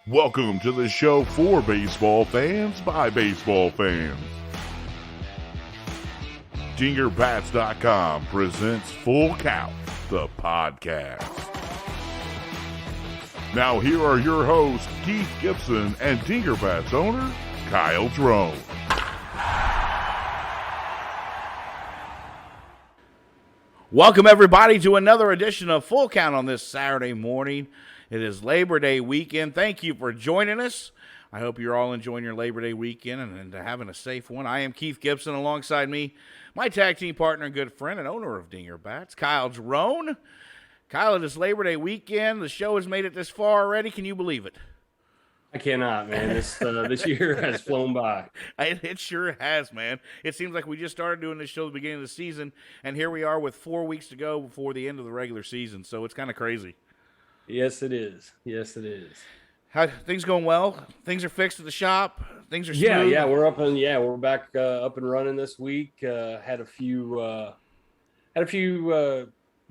Welcome to the show for baseball fans by baseball fans. DingerBats.com presents Full Count, the podcast. Now here are your hosts, Keith Gibson and DingerBats owner, Kyle Drone. Welcome everybody to another edition of Full Count on this Saturday morning. It is Labor Day weekend. Thank you for joining us. I hope you're all enjoying your Labor Day weekend and having a safe one. I am Keith Gibson. Alongside me, my tag team partner and good friend and owner of Dinger Bats, Kyle Drone. Kyle, it is Labor Day weekend. The show has made it this far already. Can you believe it? I cannot, man. This year has flown by. It sure has, man. It seems like we just started doing this show at the beginning of the season, and here we are with 4 weeks to go before the end of the regular season. So it's kind of crazy. Yes, it is. Yes, it is. How things going? Well, things are fixed at the shop. Things are smooth. Yeah. We're back up and running this week. Had a few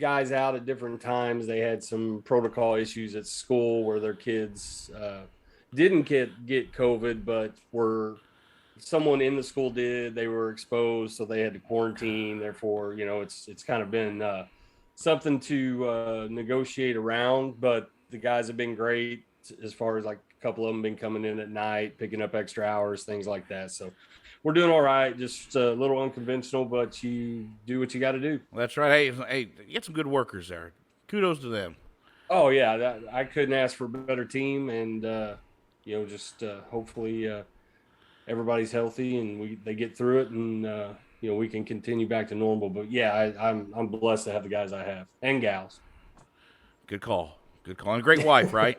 guys out at different times. They had some protocol issues at school where their kids didn't get COVID, but someone in the school did. They were exposed, so they had to quarantine. Therefore, it's kind of been something to negotiate around, but the guys have been great as far as like a couple of them been coming in at night, picking up extra hours, things like that. So we're doing all right. Just a little unconventional, but you do what you got to do. That's right. Hey, you get some good workers there. Kudos to them. Oh yeah. I couldn't ask for a better team. And, hopefully everybody's healthy and they get through it and, we can continue back to normal. But yeah, I'm blessed to have the guys I have and gals. Good call. And a great wife, right?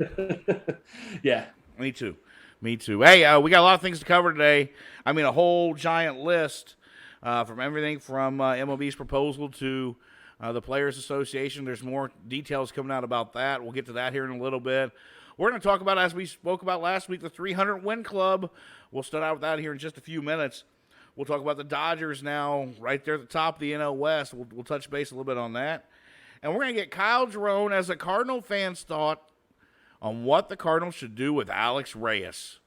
Yeah. Me too. Hey, we got a lot of things to cover today. I mean, a whole giant list from everything from MLB's proposal to the Players Association. There's more details coming out about that. We'll get to that here in a little bit. We're going to talk about, as we spoke about last week, the 300 win club. We'll start out with that here in just a few minutes. We'll talk about the Dodgers now right there at the top of the NL West. We'll touch base a little bit on that. And we're going to get Kyle Drone as a Cardinal fan's thought on what the Cardinals should do with Alex Reyes.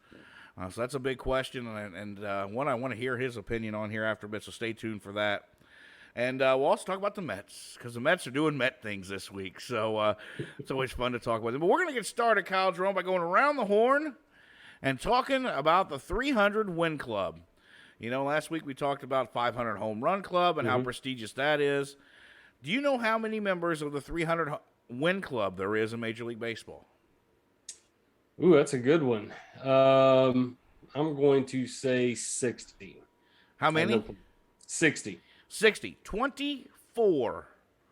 So that's a big question, and one I want to hear his opinion on here after a bit, so stay tuned for that. And we'll also talk about the Mets, because the Mets are doing Met things this week, so it's always fun to talk about them. But we're going to get started, Kyle Drone, by going around the horn and talking about the 300 win club. Last week we talked about 500 home run club and how prestigious that is. Do you know how many members of the 300 win club there is in Major League Baseball? Ooh, that's a good one. I'm going to say 60. How many? 60. 24.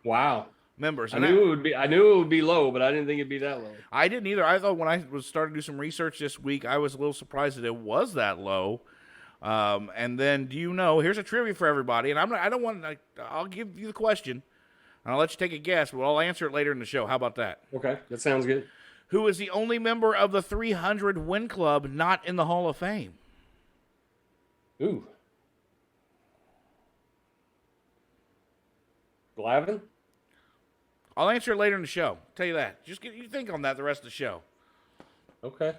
Wow. Members. I knew it would be low, but I didn't think it'd be that low. I didn't either. I thought when I was starting to do some research this week, I was a little surprised that it was that low. And then, here's a trivia for everybody, and I'll give you the question, and I'll let you take a guess, but I'll answer it later in the show. How about that? Okay, that sounds good. Who is the only member of the 300 win club not in the Hall of Fame? Ooh. Glavine? I'll answer it later in the show. Tell you that. Just you think on that the rest of the show. Okay.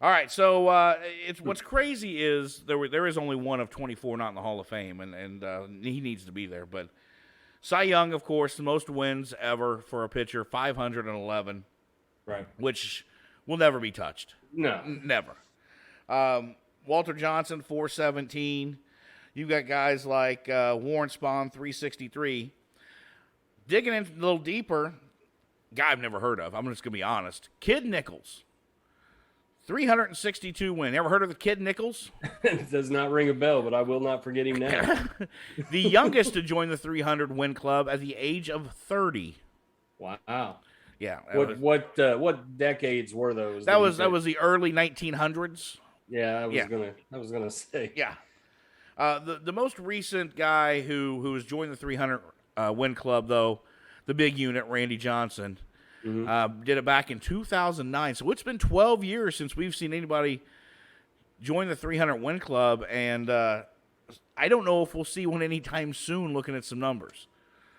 All right, so what's crazy is there is only one of 24 not in the Hall of Fame, and he needs to be there. But Cy Young, of course, the most wins ever for a pitcher, 511, right? Which will never be touched. No, never. Walter Johnson, 417. You've got guys like Warren Spahn, 363. Digging in a little deeper, guy I've never heard of. I'm just gonna be honest. Kid Nichols. 362 win. Ever heard of the Kid Nichols? It does not ring a bell, but I will not forget him now. The youngest to join the 300 win club at the age of 30. Wow. Yeah. What decades were those? That was the early 1900s. Yeah, I was gonna say. Yeah. The most recent guy who has joined the 300 win club, though, the big unit, Randy Johnson. Did it back in 2009. So it's been 12 years since we've seen anybody join the 300 win club, and I don't know if we'll see one anytime soon looking at some numbers.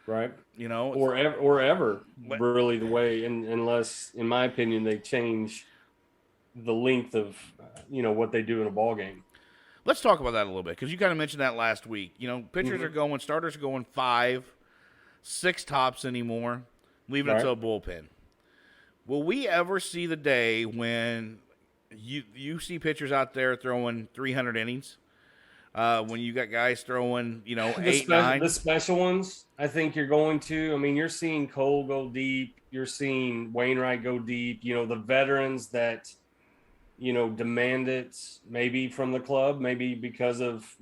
Right. You know, or ever really the way, unless, in my opinion, they change the length of what they do in a ball game. Let's talk about that a little bit because you kind of mentioned that last week. Pitchers are going, starters are going 5, 6 tops anymore, leaving it to a bullpen. Will we ever see the day when you see pitchers out there throwing 300 innings? When you got guys throwing, 8, 9? The special ones, I think you're going to. I mean, you're seeing Cole go deep. You're seeing Wainwright go deep. The veterans that, demand it maybe from the club, maybe because of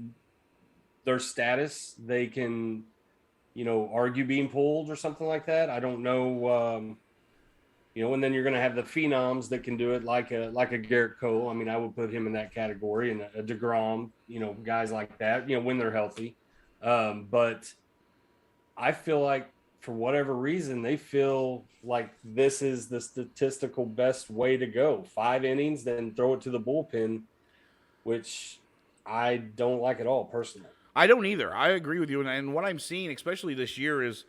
their status, they can, argue being pulled or something like that. I don't know. And then you're going to have the phenoms that can do it like a Garrett Cole. I mean, I would put him in that category, and a DeGrom, guys like that, when they're healthy. But I feel like for whatever reason, they feel like this is the statistical best way to go. 5 innings, then throw it to the bullpen, which I don't like at all personally. I don't either. I agree with you. And what I'm seeing, especially this year, is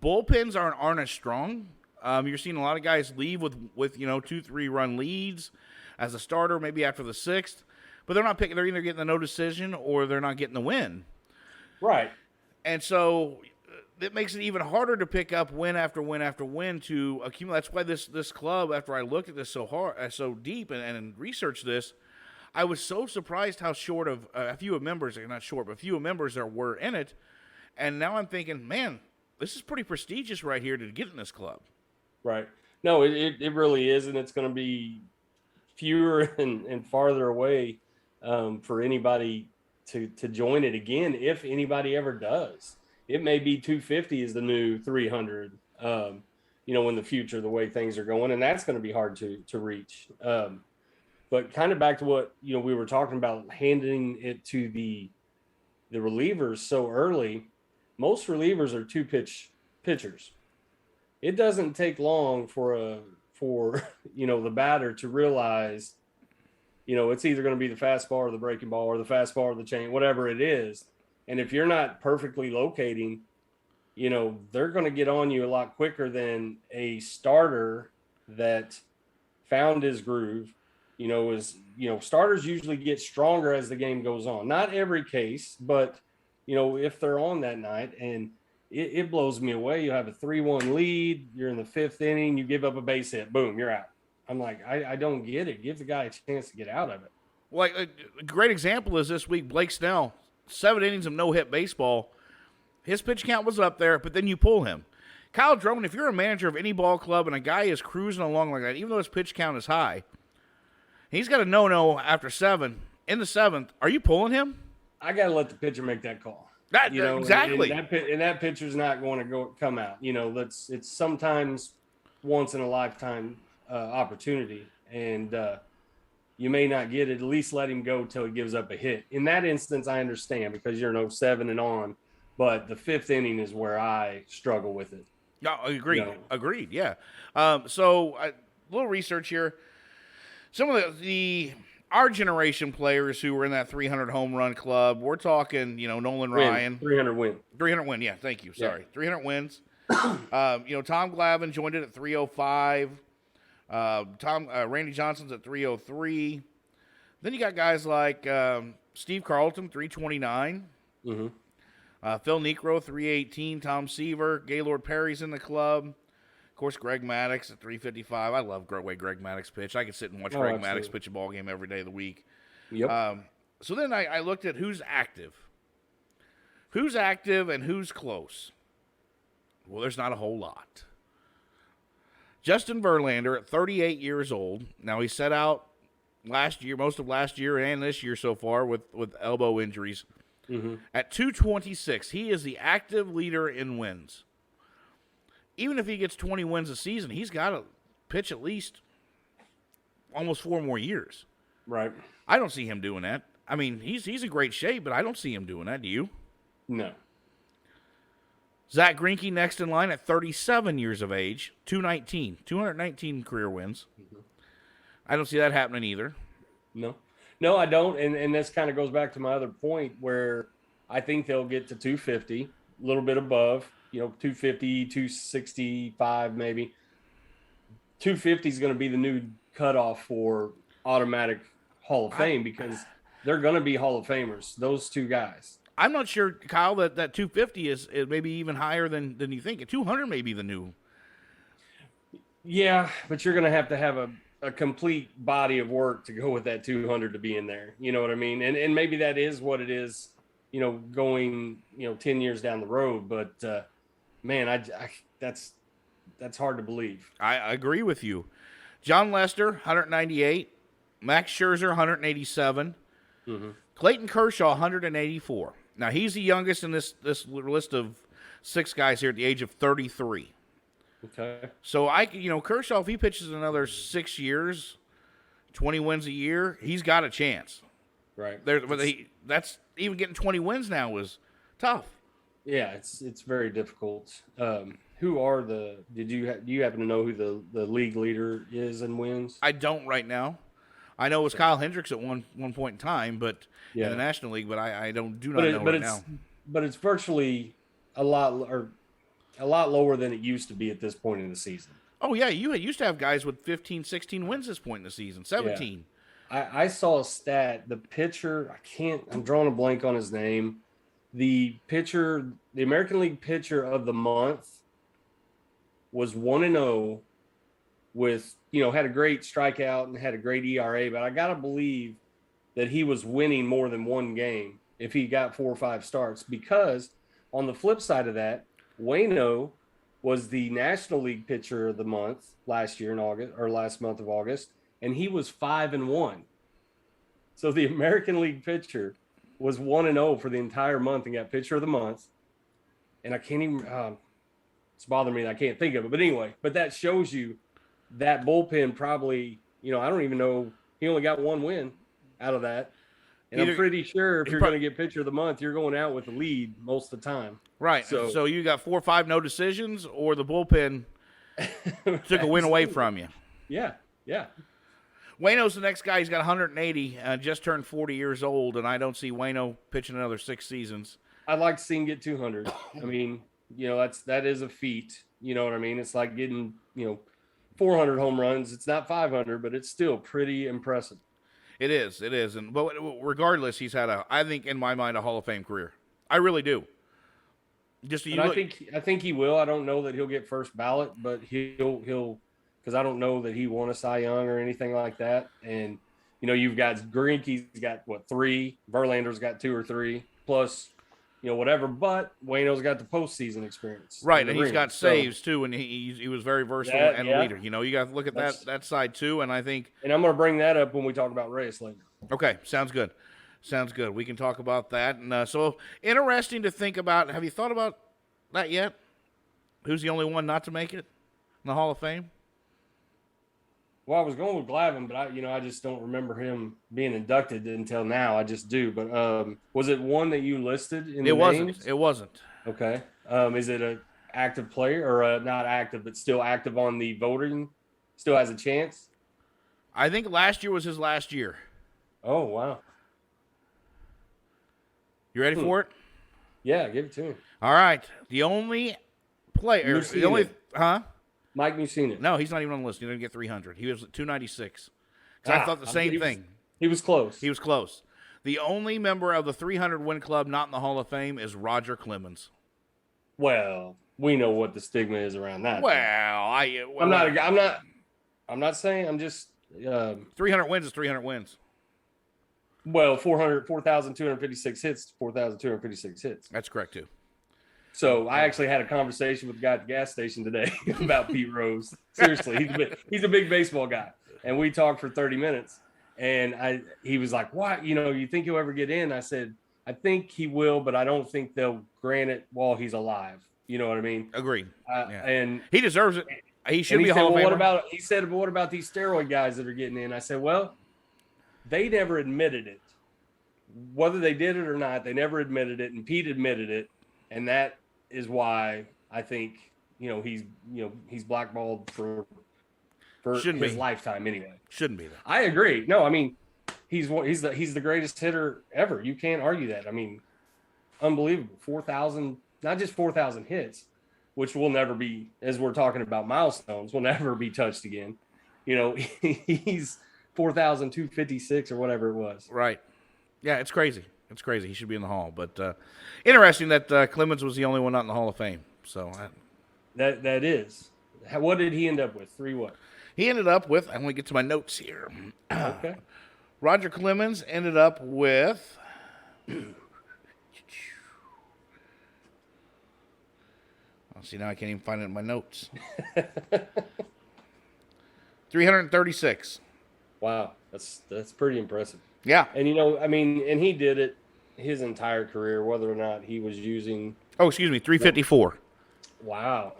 bullpens aren't as strong. You're seeing a lot of guys leave with 2-3 run leads as a starter, maybe after the 6th, but they're not picking. They're either getting the no decision or they're not getting the win. Right. And so it makes it even harder to pick up win after win after win to accumulate. That's why this club, after I looked at this so deep and researched this, I was so surprised how short of a few of members, not short, but few of members there were in it. And now I'm thinking, man, this is pretty prestigious right here to get in this club. Right. No, it really is, and it's going to be fewer and farther away for anybody to join it again, if anybody ever does. It may be 250 is the new 300, in the future, the way things are going, and that's going to be hard to reach. But kind of back to what we were talking about, handing it to the relievers so early. Most relievers are 2-pitch pitchers. It doesn't take long for the batter to realize, it's either going to be the fastball or the breaking ball or the fastball or the chain, whatever it is. And if you're not perfectly locating, they're going to get on you a lot quicker than a starter that found his groove. Starters usually get stronger as the game goes on. Not every case, but, if they're on that night, and it blows me away. You have a 3-1 lead. You're in the 5th inning. You give up a base hit. Boom, you're out. I'm like, I don't get it. Give the guy a chance to get out of it. Well, a great example is this week, Blake Snell, 7 innings of no-hit baseball. His pitch count was up there, but then you pull him. Kyle Drummond, if you're a manager of any ball club and a guy is cruising along like that, even though his pitch count is high, he's got a no-no after 7. In the 7th, are you pulling him? I got to let the pitcher make that call. Exactly. And that pitcher's not going to come out. It's sometimes once in a lifetime opportunity, and you may not get it. At least let him go till he gives up a hit. In that instance, I understand because you're 7 and on, but the 5th inning is where I struggle with it. No, agreed. Agreed. Yeah. So a little research here. Some of our generation players who were in that 300 home run club, we're talking, Nolan Ryan. 300 win. 300 win, yeah, thank you. Sorry. Yeah. 300 wins. Tom Glavine joined it at 305. Randy Johnson's at 303. Then you got guys like Steve Carlton, 329. Mm-hmm. Phil Necro, 318. Tom Seaver. Gaylord Perry's in the club. Of course, Greg Maddux at 355. I love the way Greg Maddux pitch. I could sit and watch Greg Maddux pitch a ball game every day of the week. Yep. So then I looked at who's active. Who's active and who's close? Well, there's not a whole lot. Justin Verlander at 38 years old. Now, he set out last year, most of last year and this year so far with elbow injuries. Mm-hmm. At 226, he is the active leader in wins. Even if he gets 20 wins a season, he's got to pitch at least almost 4 more years. Right. I don't see him doing that. I mean, he's in great shape, but I don't see him doing that. Do you? No. Zach Greinke next in line at 37 years of age, 219 career wins. Mm-hmm. I don't see that happening either. No, I don't. And this kind of goes back to my other point where I think they'll get to 250, a little bit above. 250, 265 maybe. 250 is going to be the new cutoff for automatic Hall of Fame because they're going to be Hall of Famers, those two guys. I'm not sure, Kyle, that 250 is maybe even higher than you think. 200 may be the new. Yeah, but you're going to have a complete body of work to go with that 200 to be in there. You know what I mean? And maybe that is what it is, going, 10 years down the road. But, man, that's hard to believe. I agree with you. John Lester, 198. Max Scherzer, 187. Mm-hmm. Clayton Kershaw, 184. Now, he's the youngest in this list of 6 guys here at the age of 33. Okay. So, Kershaw, if he pitches another 6 years, 20 wins a year, he's got a chance. Right. That's even getting 20 wins now is tough. Yeah, it's very difficult. Who are do you happen to know who the league leader is in wins? I don't right now. I know it was Kyle Hendricks at one point in time, but in the National League, but I do not know right now. But it's virtually a lot lower than it used to be at this point in the season. Oh yeah, you used to have guys with 15, 16 wins this point in the season, 17. Yeah. I saw a stat. The pitcher, I'm drawing a blank on his name. The American League pitcher of the month was 1-0 with, had a great strikeout and had a great ERA, but I got to believe that he was winning more than one game if he got 4 or 5 starts, because on the flip side of that, Waino was the National League pitcher of the month last month of August, and he was 5-1. So the American League pitcher was 1-0 for the entire month and got pitcher of the month. And I can't even, it's bothering me that I can't think of it. But anyway, that shows you that bullpen probably, I don't even know, he only got 1 win out of that. And I'm pretty sure if you're going to get pitcher of the month, you're going out with the lead most of the time. Right. So you got 4 or 5 no decisions, or the bullpen took a win away from you. Yeah. Yeah. Waino's the next guy. He's got 180, just turned 40 years old, and I don't see Waino pitching another 6 seasons. I'd like to see him get 200. I mean, that is a feat. You know what I mean? It's like getting, 400 home runs. It's not 500, but it's still pretty impressive. It is. But regardless, he's had I think in my mind, a Hall of Fame career. I really do. I think he will. I don't know that he'll get first ballot, but he'll because I don't know that he won a Cy Young or anything like that. And you've got Greinke's got 3, Verlander's got 2 or 3, plus whatever. But Waino's got the postseason experience, right? And he's got saves too, and he was very versatile and a leader. You got to look at that side too. And I think, and I'm going to bring that up when we talk about Reyes later. Okay, sounds good. We can talk about that. And so interesting to think about. Have you thought about that yet? Who's the only one not to make it in the Hall of Fame? Well, I was going with Glavine, but I just don't remember him being inducted until now. I just do. But was it one that you listed in the names? It wasn't. Okay. Is it an active player or not active, but still active on the voting? Still has a chance? I think last year was his last year. Oh, wow. You ready for it? Yeah, give it to me. All right. The only player. Mike Mussina. No, he's not even on the list. He didn't get 300. He was at 296. I thought the same thing. He was close. He was close. The only member of the 300 win club not in the Hall of Fame is Roger Clemens. Well, we know what the stigma is around that. I'm not saying. I'm just 300 wins is 300 wins. Well, 4,256 hits, 4,256 hits. That's correct too. So I actually had a conversation with the guy at the gas station today about Pete Rose. Seriously, he's a big baseball guy, and we talked for 30 minutes. And he was like, "What? You think he'll ever get in?" I said, "I think he will, but I don't think they'll grant it while he's alive." You know what I mean? Agreed. And he deserves it. He should be a Hall of Famer. He said, "What about these steroid guys that are getting in?" I said, "Well, they never admitted it. Whether they did it or not, they never admitted it, and Pete admitted it, and that is why I think he's blackballed for his lifetime anyway. Shouldn't be that. I agree. No, I mean he's the greatest hitter ever. You can't argue that. I mean, unbelievable. 4,000, not just 4,000 hits, which will never be, as we're talking about milestones, will never be touched again. You know, he's 4,256 or whatever it was. Right. Yeah, it's crazy. It's crazy. He should be in the Hall. But interesting that Clemens was the only one not in the Hall of Fame. So that is. What did he end up with? 3 what? he ended up with, I'm going to get to my notes here. Okay. Roger Clemens ended up with see, now I can't even find it in my notes. 336. Wow, that's pretty impressive. Yeah. And and he did it his entire career, whether or not he was using. Oh, excuse me, 354. Wow,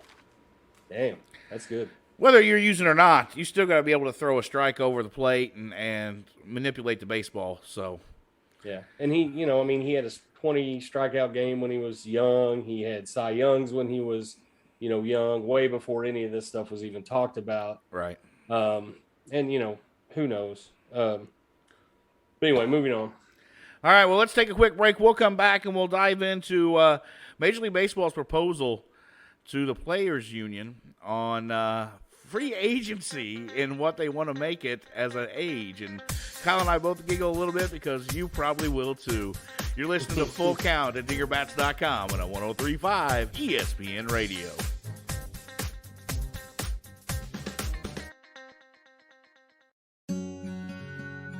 damn, that's good. Whether you're using it or not, you still got to be able to throw a strike over the plate and manipulate the baseball. So. Yeah, and he had a 20 strikeout game when he was young. He had Cy Youngs when he was, young, way before any of this stuff was even talked about. Right. And who knows? But anyway, moving on. All right, well, let's take a quick break. We'll come back and we'll dive into Major League Baseball's proposal to the Players Union on free agency and what they want to make it as an age. And Kyle and I both giggle a little bit because you probably will too. You're listening to Full Count at DingerBats.com and on 103.5 ESPN Radio.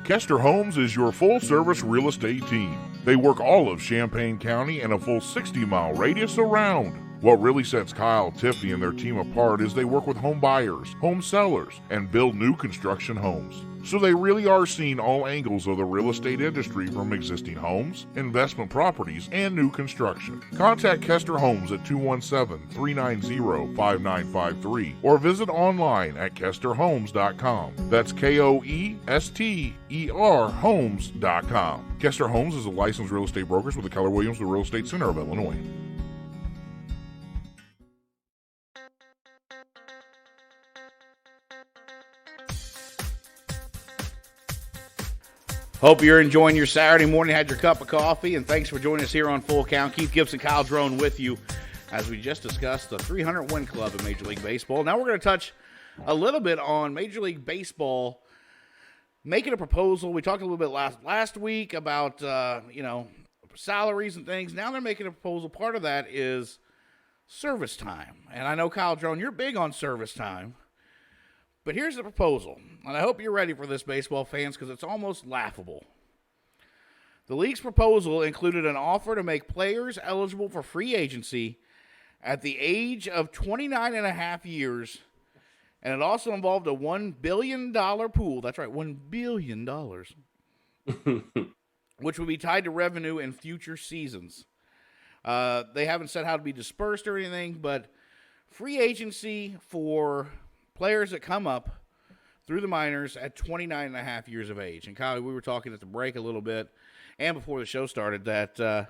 Kester Homes is your full-service real estate team. They work all of Champaign County and a full 60-mile radius around. What really sets Kyle, Tiffany, and their team apart is they work with home buyers, home sellers, and build new construction homes. So they really are seeing all angles of the real estate industry, from existing homes, investment properties, and new construction. Contact Kester Homes at 217-390-5953 or visit online at kesterhomes.com. That's KOESTER homes.com. Kester Homes is a licensed real estate broker with the Keller Williams, the Real Estate Center of Illinois. Hope you're enjoying your Saturday morning, had your cup of coffee, and thanks for joining us here on Full Count. Keith Gibson, Kyle Drone with you as we just discussed the 300-win club in Major League Baseball. Now we're going to touch a little bit on Major League Baseball making a proposal. We talked a little bit last week about, salaries and things. Now they're making a proposal. Part of that is service time. And I know, Kyle Drone, you're big on service time. But here's the proposal, and I hope you're ready for this, baseball fans, because it's almost laughable. The league's proposal included an offer to make players eligible for free agency at the age of 29 and a half years, and it also involved a $1 billion pool. That's right, $1 billion, which would be tied to revenue in future seasons. They haven't said how to be dispersed or anything, but free agency for players that come up through the minors at 29 and a half years of age. And Kyle, we were talking at the break a little bit and before the show started that how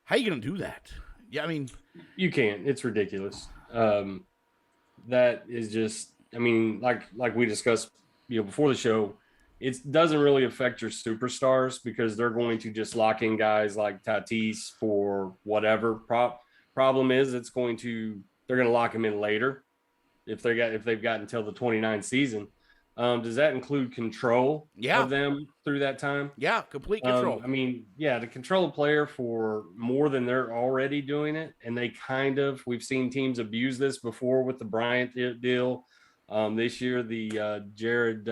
are you going to do that? Yeah, I mean, you can't. It's ridiculous. That is just, like we discussed, before the show, it doesn't really affect your superstars because they're going to just lock in guys like Tatis for whatever. Problem is, they're going to lock him in later. If they've got until the 29 season. Does that include control of them through that time? Yeah, complete control. To control a player for more than they're already doing it, and we've seen teams abuse this before with the Bryant deal. This year, the Jared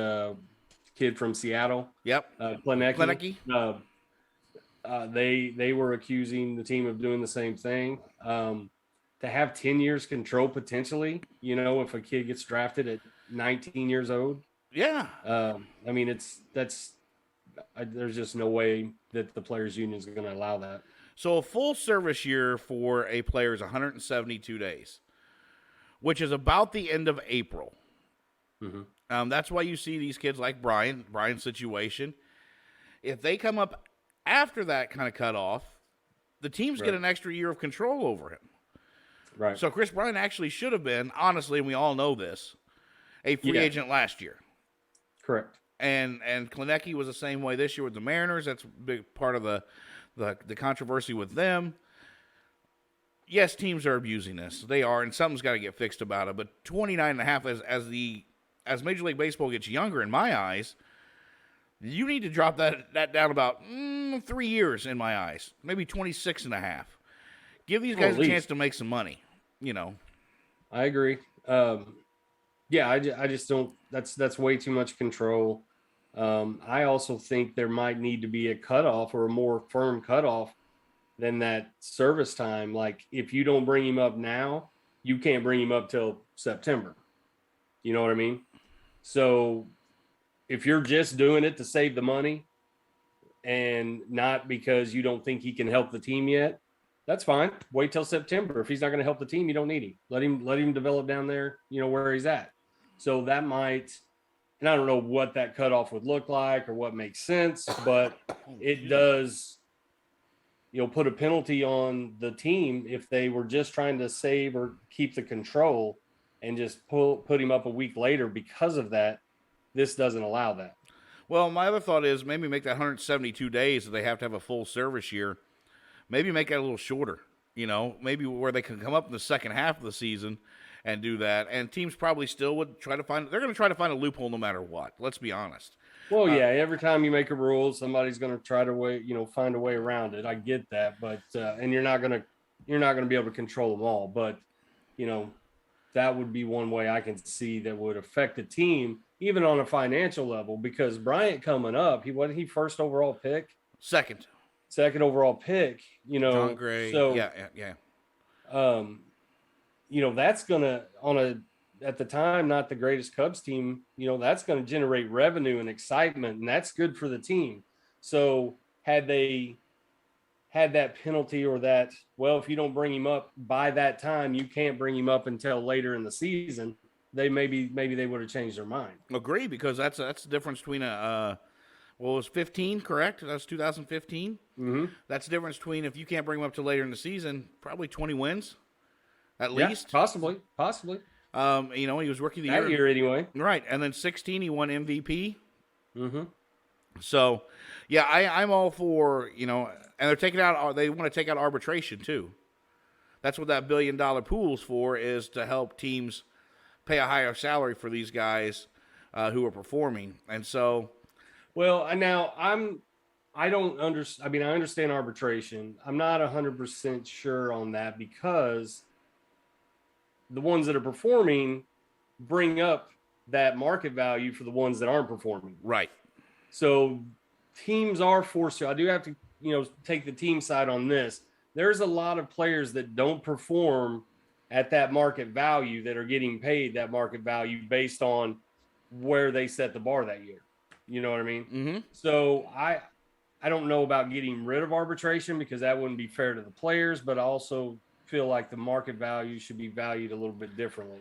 kid from Seattle. Yep. Klinicki. They were accusing the team of doing the same thing. To have 10 years control potentially, if a kid gets drafted at 19 years old. Yeah. There's just no way that the players union is going to allow that. So a full service year for a player is 172 days, which is about the end of April. Mm-hmm. That's why you see these kids like Brian's situation. If they come up after that kind of cutoff, the teams get an extra year of control over him. Right. So Chris Bryant actually should have been, honestly, and we all know this, a free agent last year. Correct. And Klinicki was the same way this year with the Mariners. That's a big part of the controversy with them. yes, teams are abusing this. They are, and something's got to get fixed about it. But 29.5 as Major League Baseball gets younger, in my eyes, you need to drop that down about 3 years in my eyes, maybe 26.5. Give these guys a chance to make some money. I agree. Yeah, I just don't. That's way too much control. I also think there might need to be a cutoff or a more firm cutoff than that service time. Like if you don't bring him up now, you can't bring him up till September. You know what I mean? So if you're just doing it to save the money and not because you don't think he can help the team yet, that's fine. Wait till September. If he's not going to help the team, you don't need him. Let him develop down there, where he's at. So that might, and I don't know what that cutoff would look like or what makes sense, but it does, put a penalty on the team if they were just trying to save or keep the control and just put him up a week later because of that. This doesn't allow that. Well, my other thought is maybe make that 172 days that they have to have a full service year. Maybe make that a little shorter, maybe where they can come up in the second half of the season and do that. And teams probably still would they're going to try to find a loophole no matter what. Let's be honest. Well, yeah, every time you make a rule, somebody's going to try to find a way around it. I get that, but and you're not going to be able to control them all. But that would be one way I can see that would affect the team, even on a financial level. Because Bryant coming up, wasn't he first overall pick? Second overall pick. John Gray. So yeah. That's gonna at the time, not the greatest Cubs team, that's going to generate revenue and excitement, and that's good for the team. So had they had that penalty or that, well, if you don't bring him up by that time, you can't bring him up until later in the season, maybe they would have changed their mind. Agree, because that's the difference between it was 15, correct? That's 2015. Mm-hmm. That's the difference between if you can't bring him up till later in the season, probably 20 wins, at Yeah, least. possibly. He was rookie of the year. That year anyway. Right. And then 16, he won MVP. Mm-hmm. So, yeah, I'm all for, and they want to take out arbitration too. That's what that $1 billion pool's for, is to help teams pay a higher salary for these guys who are performing. And so. Well, now I don't understand. I mean, I understand arbitration. I'm not 100% sure on that because the ones that are performing bring up that market value for the ones that aren't performing. Right. So teams are forced to. I do have to, take the team side on this. There's a lot of players that don't perform at that market value that are getting paid that market value based on where they set the bar that year. You know what I mean? Mm-hmm. So I don't know about getting rid of arbitration because that wouldn't be fair to the players, but I also feel like the market value should be valued a little bit differently.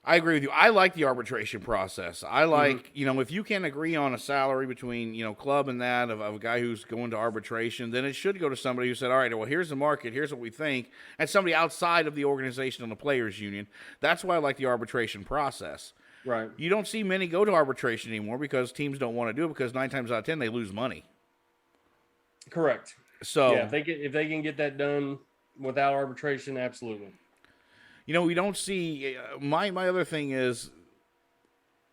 I agree with you. I like the arbitration process. I like, if you can agree on a salary between, club and that of a guy who's going to arbitration, then it should go to somebody who said, all right, well, here's the market, here's what we think, and somebody outside of the organization and the players union. That's why I like the arbitration process. Right. You don't see many go to arbitration anymore because teams don't want to do it because 9 times out of 10 they lose money. Correct. So yeah, if they can get that done without arbitration, absolutely. We don't see my other thing is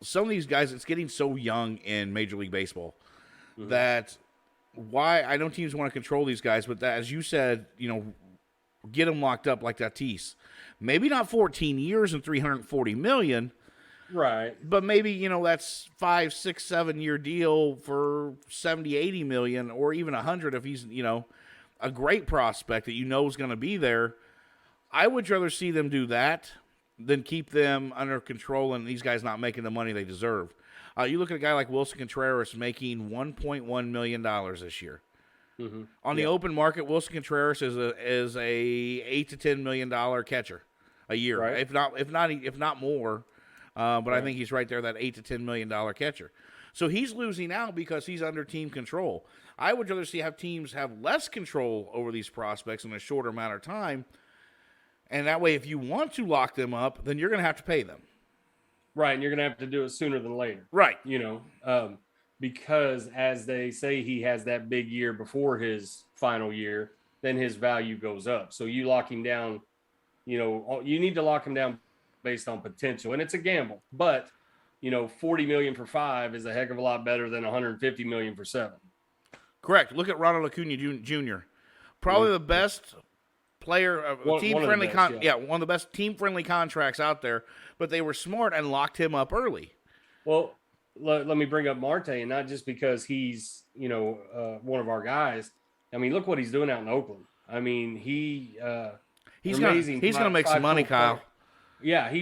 some of these guys, it's getting so young in Major League Baseball that why I know teams want to control these guys, but that, as you said, get them locked up like Tatis. Maybe not 14 years and $340 million. Right. But maybe, that's 5, 6, 7 year deal for 70, 80 million or even 100 if he's, a great prospect that is going to be there. I would rather see them do that than keep them under control and these guys not making the money they deserve. You look at a guy like Wilson Contreras making $1.1 million this year. Mm-hmm. On the open market, Wilson Contreras is a $8 to $10 million catcher a year, right. if not more. But right. I think he's right there, that $8 to $10 million catcher. So he's losing out because he's under team control. I would rather have teams have less control over these prospects in a shorter amount of time. And that way, if you want to lock them up, then you're going to have to pay them. Right, and you're going to have to do it sooner than later. Right. Because as they say, he has that big year before his final year, then his value goes up. So you lock him down you need to lock him down based on potential, and it's a gamble. But 40 million for 5 is a heck of a lot better than 150 million for 7. Correct. Look at Ronald Acuna Jr. Probably the best player of team-friendly. One of the best team-friendly contracts out there. But they were smart and locked him up early. Well, let me bring up Marte, and not just because he's one of our guys. I mean, look what he's doing out in Oakland. I mean, he's amazing. He's going to make some money, Kyle. Yeah,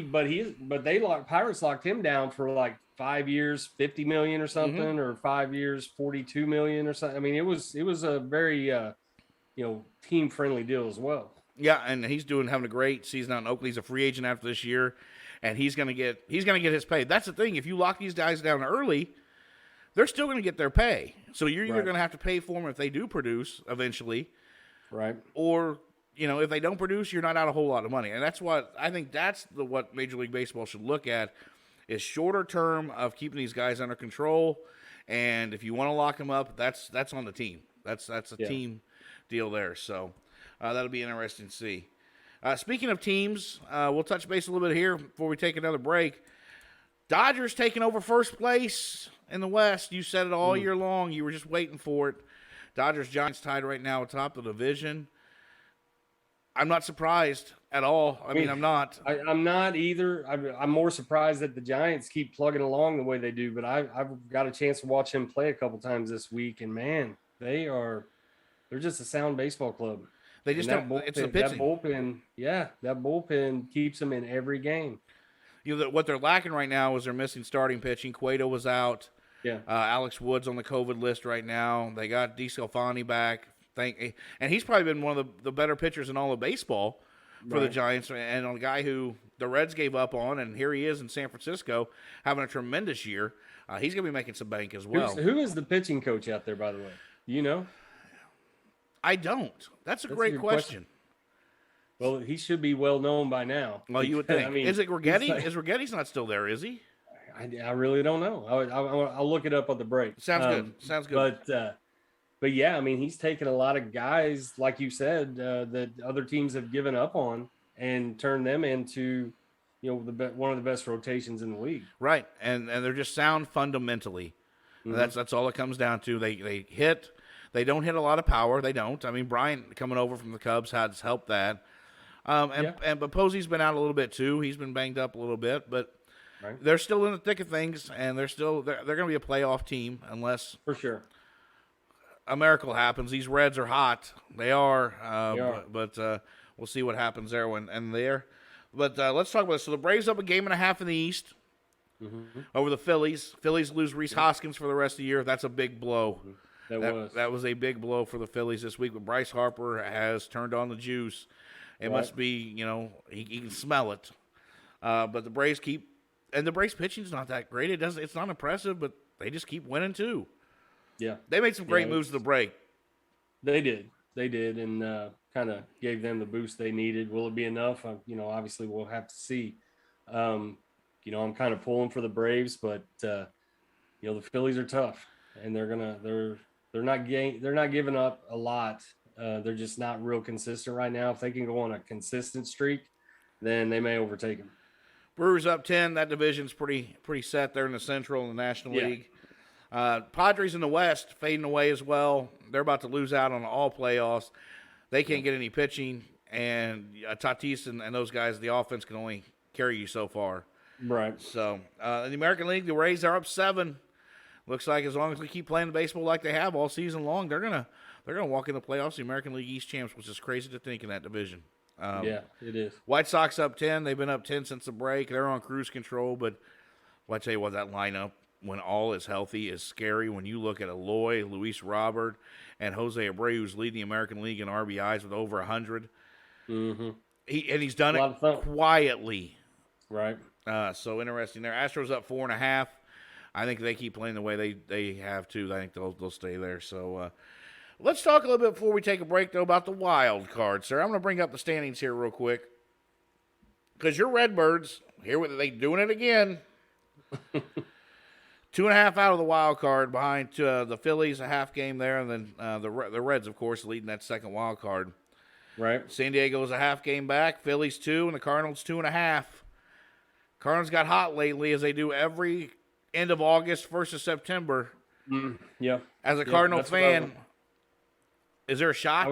Pirates locked him down for like 5 years, 50 million or something, or 5 years, 42 million or something. I mean, it was a very team friendly deal as well. Yeah, and he's having a great season out in Oakland. He's a free agent after this year, and he's gonna get his pay. That's the thing. If you lock these guys down early, they're still gonna get their pay. So you're either gonna have to pay for them if they do produce eventually, right? Or if they don't produce, you're not out a whole lot of money. And that's what I think. That's what Major League Baseball should look at is shorter term of keeping these guys under control. And if you want to lock them up, that's on the team. That's a team deal there. So that'll be interesting to see. Speaking of teams, we'll touch base a little bit here before we take another break. Dodgers taking over first place in the West. You said it all year long. You were just waiting for it. Dodgers Giants tied right now atop the division. I'm not surprised at all. I mean, I'm not. I'm not either. I'm more surprised that the Giants keep plugging along the way they do. But I've got a chance to watch him play a couple times this week, and man, they're just a sound baseball club. They just don't. It's the pitching. That bullpen keeps them in every game. What they're lacking right now is they're missing starting pitching. Cueto was out. Yeah. Alex Wood's on the COVID list right now. They got DeSclafani back. And he's probably been one of the better pitchers in all of baseball for the Giants, and a guy who the Reds gave up on, and here he is in San Francisco having a tremendous year. He's going to be making some bank as well. Who is the pitching coach out there, by the way? Do you know? I don't. That's a great question. Well, he should be well known by now. Well, you would think. I mean, is it Righetti? Righetti's not still there, is he? I really don't know. I'll look it up on the break. Sounds good. But yeah, I mean, he's taken a lot of guys, like you said, that other teams have given up on and turned them into, one of the best rotations in the league. Right, and they're just sound fundamentally. Mm-hmm. That's all it comes down to. They hit. They don't hit a lot of power. They don't. I mean, Bryant coming over from the Cubs has helped that. But Posey's been out a little bit too. He's been banged up a little bit, but they're still in the thick of things, and they're going to be a playoff team unless for sure a miracle happens. These Reds are hot. They are. But we'll see what happens there there. But let's talk about this. So the Braves up a game and a half in the East over the Phillies. Phillies lose Rhys Hoskins for the rest of the year. That's a big blow. That was a big blow for the Phillies this week. But Bryce Harper has turned on the juice. It must be, he can smell it. But the Braves the Braves pitching's not that great. It's not impressive, but they just keep winning too. Yeah. They made some great moves to the break. They did, and kind of gave them the boost they needed. Will it be enough? Obviously we'll have to see. I'm kind of pulling for the Braves, but the Phillies are tough, and they're not giving up a lot. They're just not real consistent right now. If they can go on a consistent streak, then they may overtake them. Brewers up 10. That division's pretty set there in the Central and the National League. Padres in the West fading away as well. They're about to lose out on all playoffs. They can't get any pitching, and Tatis and those guys, the offense can only carry you so far. Right. So in the American League, the Rays are up 7. Looks like as long as we keep playing the baseball like they have all season long, they're gonna walk in the playoffs, the American League East champs, which is crazy to think in that division. It is. White Sox up 10. They've been up 10 since the break. They're on cruise control, but I tell you what, that lineup, when all is healthy, is scary. When you look at Eloy, Luis Robert, and Jose Abreu, who's leading the American League in RBIs with over 100. Mm-hmm. He's done it quietly. Right. So interesting there. Astros up 4.5. I think they keep playing the way they have to. I think they'll stay there. So let's talk a little bit before we take a break, though, about the wild card, sir. I'm going to bring up the standings here real quick. Because your Redbirds, here they doing it again. 2.5 out of the wild card behind the Phillies, a half game there, and then the Reds, of course, leading that second wild card. Right. San Diego's a half game back. Philly's 2, and the Cardinals 2.5. Cardinals got hot lately, as they do every end of August, 1st of September. Yeah. As a Cardinal fan, is there a shot?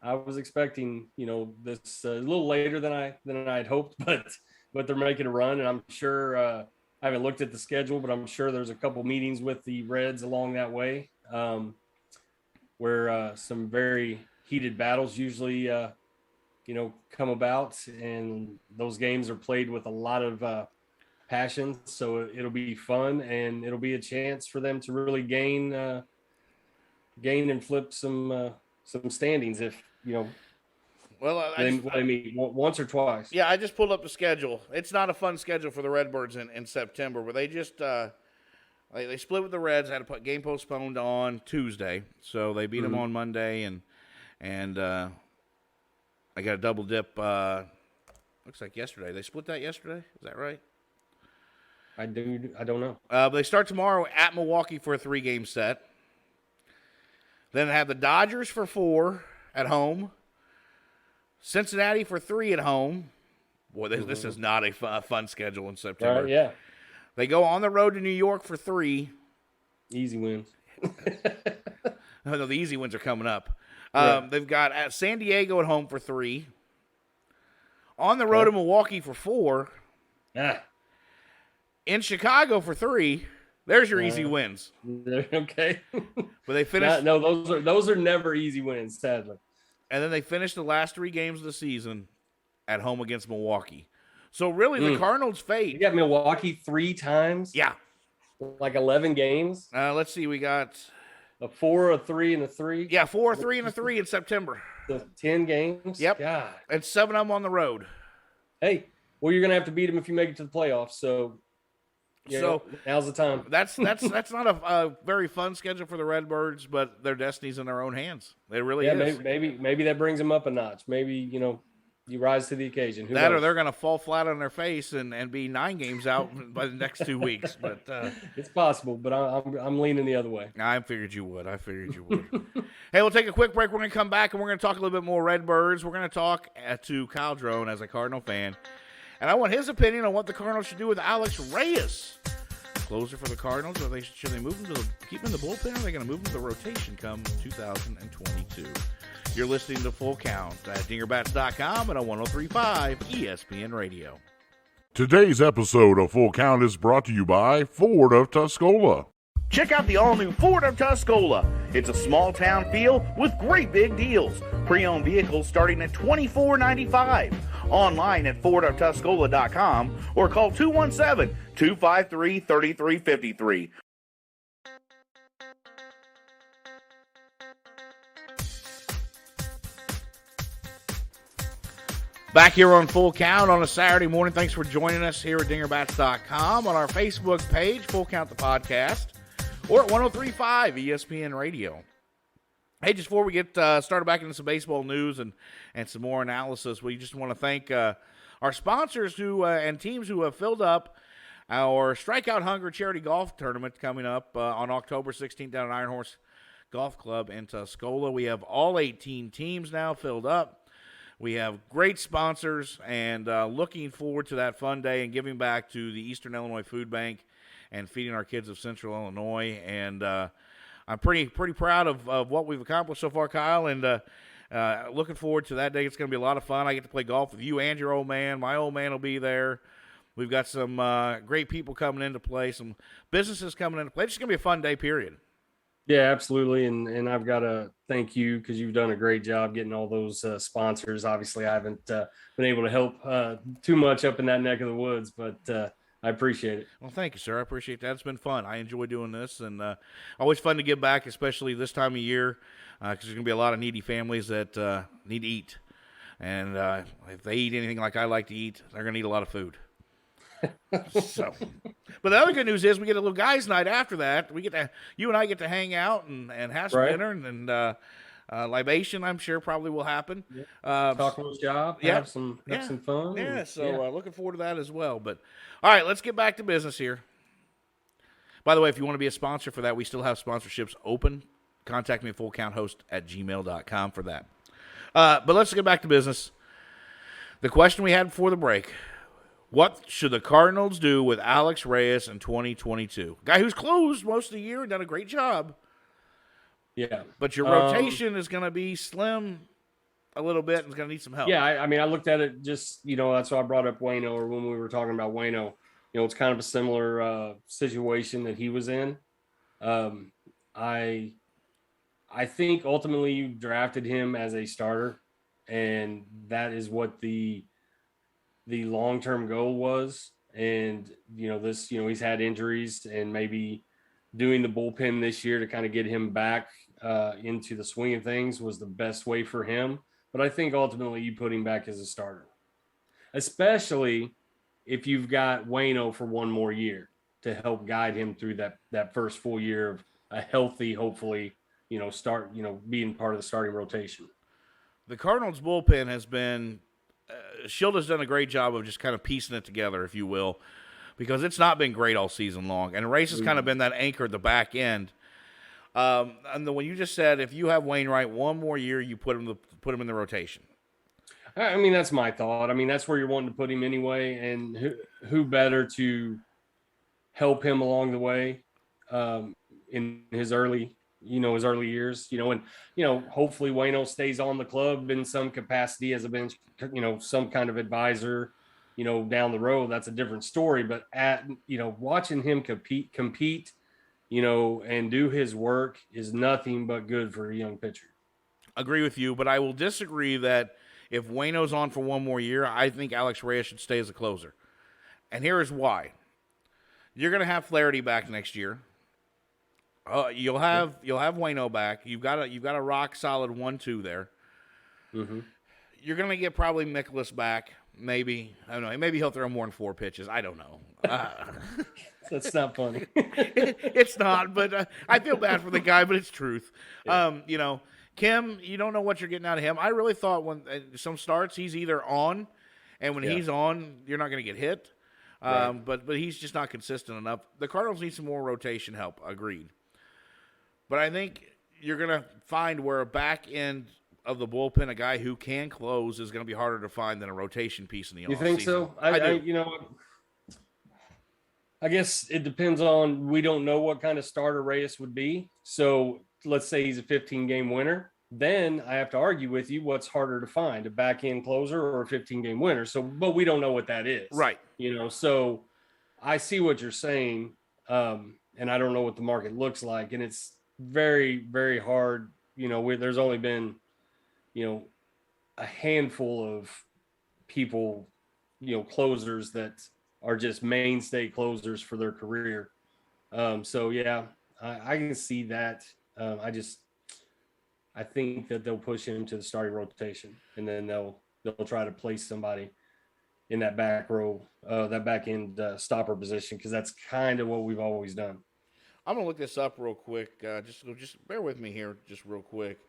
I was expecting, this a little later than I'd hoped, but they're making a run, and I'm sure I haven't looked at the schedule, but I'm sure there's a couple meetings with the Reds along that way, where some very heated battles usually come about, and those games are played with a lot of passion. So it'll be fun, and it'll be a chance for them to really gain and flip some standings if Well, they meet once or twice. Yeah, I just pulled up the schedule. It's not a fun schedule for the Redbirds in September, where they just they split with the Reds, had a game postponed on Tuesday, so they beat them on Monday, and I got a double dip. Looks like yesterday. They split that yesterday. Is that right? I don't know. They start tomorrow at Milwaukee for a 3-game set. Then have the Dodgers for 4 at home. Cincinnati for 3 at home. Boy, this is not a fun schedule in September. Right, yeah. They go on the road to New York for 3. Easy wins. No, the easy wins are coming up. Yeah. They've got at San Diego at home for 3. On the road to Milwaukee for 4. Ah. In Chicago for 3. There's your easy wins. Okay. But they finish. No, those are never easy wins, sadly. And then they finish the last 3 games of the season at home against Milwaukee. So really, the Cardinals' fate. You got Milwaukee 3 times. Yeah. Like 11 games. Let's see. We got a 4, a 3, and a 3. Yeah, 4, a 3, and a 3 in September. 10 games. Yep. God. And 7 of them on the road. Hey, well, you're gonna have to beat them if you make it to the playoffs. So. Yeah, So now's the time. That's not a very fun schedule for the Redbirds, but their destiny's in their own hands. It really is. Maybe that brings them up a notch. Maybe you rise to the occasion. Who that knows? or they're going to fall flat on their face and be 9 games out by the next 2 weeks. But it's possible. But I'm leaning the other way. I figured you would. Hey, we'll take a quick break. We're going to come back and we're going to talk a little bit more Redbirds. We're going to talk to Kyle Drone as a Cardinal fan. And I want his opinion on what the Cardinals should do with Alex Reyes. Closer for the Cardinals, or should they move him keep him in the bullpen, or are they going to move him to the rotation come 2022? You're listening to Full Count at dingerbats.com and on 103.5 ESPN Radio. Today's episode of Full Count is brought to you by Ford of Tuscola. Check out the all-new Ford of Tuscola. It's a small-town feel with great big deals. Pre-owned vehicles starting at $24.95. Online at FordofTuscola.com or call 217-253-3353. Back here on Full Count on a Saturday morning. Thanks for joining us here at dingerbats.com, on our Facebook page, Full Count the Podcast, or at 103.5 ESPN Radio. Hey, just before we get started back into some baseball news and some more analysis, we just want to thank our sponsors and teams who have filled up our Strikeout Hunger Charity Golf Tournament coming up on October 16th down at Iron Horse Golf Club in Tuscola. We have all 18 teams now filled up. We have great sponsors, and looking forward to that fun day and giving back to the Eastern Illinois Food Bank and feeding our kids of Central Illinois. And I'm pretty proud of what we've accomplished so far, Kyle, and looking forward to that day. It's going to be a lot of fun. I get to play golf with you and your old man. My old man will be there. We've got some great people coming into play, some businesses coming into play. It's going to be a fun day, period. Yeah, absolutely. And I've got to thank you because you've done a great job getting all those sponsors. Obviously, I haven't been able to help too much up in that neck of the woods, but I appreciate it. Well, thank you, sir. I appreciate that. It's been fun. I enjoy doing this, and always fun to give back, especially this time of year, because there's going to be a lot of needy families that need to eat. And if they eat anything like I like to eat, they're going to eat a lot of food. So, but the other good news is we get a little guys' night after that. You and I get to hang out and have some dinner and libation. I'm sure probably will happen. Talk about job. Have some fun. Yeah. So looking forward to that as well. But all right, let's get back to business here. By the way, if you want to be a sponsor for that, we still have sponsorships open. Contact me at fullcounthost@gmail.com for that. But let's get back to business. The question we had before the break: what should the Cardinals do with Alex Reyes in 2022? Guy who's closed most of the year and done a great job. Yeah. But your rotation is going to be slim a little bit and is going to need some help. Yeah, I mean, I looked at it just, that's why I brought up Waino, or when we were talking about Waino. It's kind of a similar situation that he was in. I think ultimately you drafted him as a starter, and that is what the long-term goal was. And, he's had injuries, and maybe doing the bullpen this year to kind of get him back into the swing of things was the best way for him. But I think ultimately you put him back as a starter, especially if you've got Waino for one more year to help guide him through that first full year of a healthy, hopefully, being part of the starting rotation. The Cardinals bullpen has been Schild has done a great job of just kind of piecing it together, if you will, because it's not been great all season long. And Reyes has kind of been that anchor at the back end. And when you just said if you have Wainwright one more year, you put him in the rotation. I mean, that's my thought. I mean, that's where you're wanting to put him anyway. And who better to help him along the way in his early years, and, hopefully Waino stays on the club in some capacity as a bench, some kind of advisor, down the road. That's a different story. But watching him compete, and do his work is nothing but good for a young pitcher. Agree with you, but I will disagree that if Waino's on for one more year, I think Alex Reyes should stay as a closer. And here is why. You're going to have Flaherty back next year. You'll have Waino back. You've got a rock solid 1-2 there. Mm-hmm. You're going to get probably Mikolas back. Maybe, I don't know. Maybe he'll throw more than 4 pitches. I don't know. That's not funny. It's not, but I feel bad for the guy, but it's truth. Yeah. Kim, you don't know what you're getting out of him. I really thought when some starts, he's either on, and when he's on, you're not going to get hit. Right. But he's just not consistent enough. The Cardinals need some more rotation help. Agreed. But I think you're going to find where a back end of the bullpen, a guy who can close, is going to be harder to find than a rotation piece in the offseason. You think so? I do. I guess it depends on, we don't know what kind of starter Reyes would be. So let's say he's a 15-game winner. Then I have to argue with you, what's harder to find, a back-end closer or a 15-game winner? So, but we don't know what that is. Right. So I see what you're saying, and I don't know what the market looks like. And it's very, very hard. There's only been, a handful of people, closers that are just mainstay closers for their career. So yeah, I can see that. I think that they'll push him to the starting rotation, and then they'll try to place somebody in that back row, that back end stopper position, because that's kind of what we've always done. I'm gonna look this up real quick. Just bear with me here, just real quick.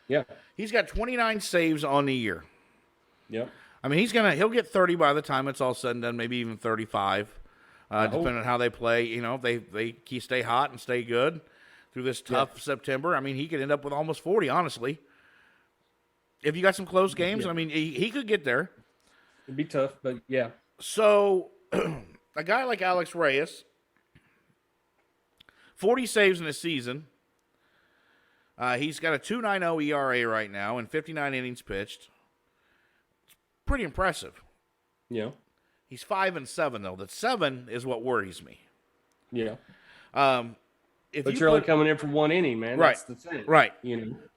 Yeah, he's got 29 saves on the year. Yep. I mean, he'll get 30 by the time it's all said and done, maybe even 35, depending on how they play. They stay hot and stay good through this tough September. I mean, he could end up with almost 40, honestly. If you got some close games, I mean, he could get there. It'd be tough, but yeah. So, a guy like Alex Reyes, 40 saves in a season. He's got a 2.90 ERA right now and 59 innings pitched. It's pretty impressive. Yeah. He's 5-7 though. That 7 is what worries me. Yeah. But you're only coming in for 1 inning, man. Right. That's the thing. Right.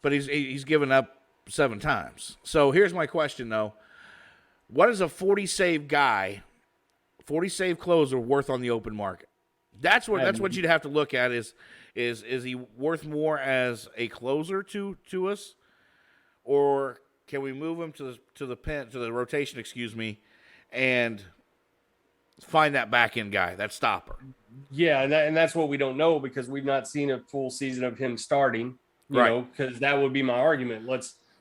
But he's given up 7 times. So here's my question though: what is a 40 save guy, 40 save closer worth on the open market? That's what you'd have to look at is he worth more as a closer to us, or can we move him to the rotation, and find that back end guy, that stopper? Yeah, and that's what we don't know, because we've not seen a full season of him starting. Because that would be my argument.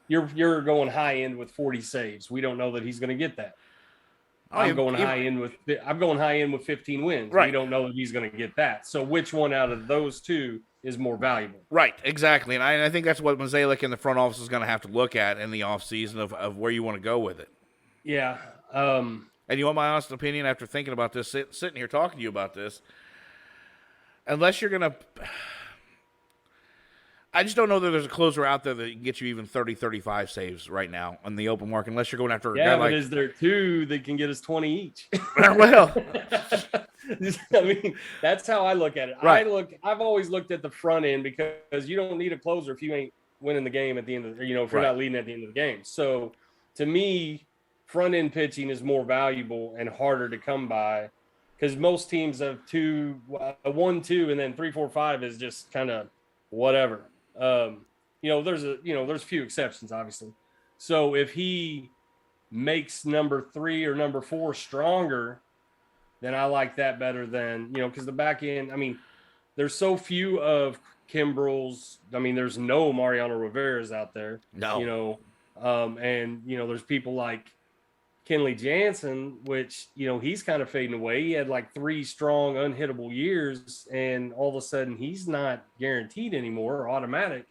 You're going high end with 40 saves. We don't know that he's going to get that. I'm going high end with 15 wins. Right. We don't know that he's going to get that. So which one out of those two is more valuable? Right, exactly. And I think that's what Mozeliak in the front office is going to have to look at in the offseason of where you want to go with it. Yeah. And you want my honest opinion after thinking about this, sitting here talking to you about this, unless you're going to – I just don't know that there's a closer out there that can get you even 30, 35 saves right now on the open market, unless you're going after a guy like – is there two that can get us 20 each? Well – I mean, that's how I look at it. Right. I've always looked at the front end because you don't need a closer if you ain't winning the game at the end of – if you're not leading at the end of the game. So, to me, front-end pitching is more valuable and harder to come by because most teams have 1, 2, and then 3, 4, 5 is just kind of whatever. There's a few exceptions, obviously. So if he makes number 3 or number 4 stronger, then I like that better than, because the back end, I mean, there's so few of Kimbrels. I mean, there's no Mariano Rivera's out there. No. There's people like Kenley Jansen, which, he's kind of fading away. He had like 3 strong, unhittable years, and all of a sudden he's not guaranteed anymore or automatic.